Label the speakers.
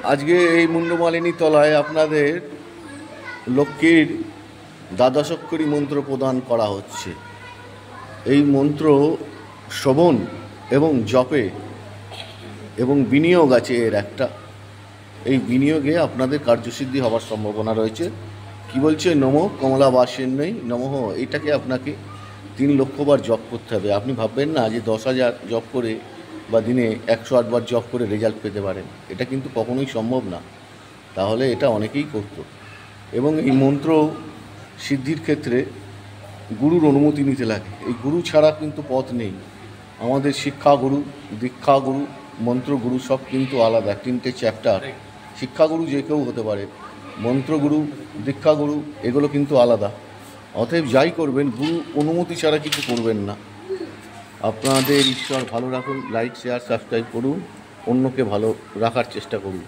Speaker 1: আজকে এই মুন্ডমালিনী তলায় আপনাদের লক্ষ্মীর দ্বাদশাক্ষরী মন্ত্র প্রদান করা হচ্ছে। এই মন্ত্র শ্রবণ এবং জপে এবং বিনিয়োগ আছে এর একটা। এই বিনিয়োগে আপনাদের কার্যসিদ্ধি হওয়ার সম্ভাবনা রয়েছে। কি বলছে? নমঃ কমলাবাসিন্যই নমঃ। এটাকে আপনাকে 3 লক্ষ বার জপ করতে হবে। আপনি ভাববেন না যে 10,000 জপ করে বা দিনে 108 বার জপ করে রেজাল্ট পেতে পারেন, এটা কিন্তু কখনোই সম্ভব না। তাহলে এটা অনেকেই করত। এবং এই মন্ত্র সিদ্ধির ক্ষেত্রে গুরুর অনুমতি নিতে লাগে। এই গুরু ছাড়া কিন্তু পথ নেই। আমাদের শিক্ষাগুরু, দীক্ষাগুরু, মন্ত্রগুরু সব কিন্তু আলাদা। 3টে চ্যাপ্টার। শিক্ষাগুরু যে কেউ হতে পারে, মন্ত্রগুরু, দীক্ষাগুরু এগুলো কিন্তু আলাদা। অতএব যাই করবেন গুরু অনুমতি ছাড়া কিছু করবেন না। আপনাদের ঈশ্বর ভালো রাখুন। লাইক, শেয়ার, সাবস্ক্রাইব করুন। অন্যকে ভালো রাখার চেষ্টা করুন।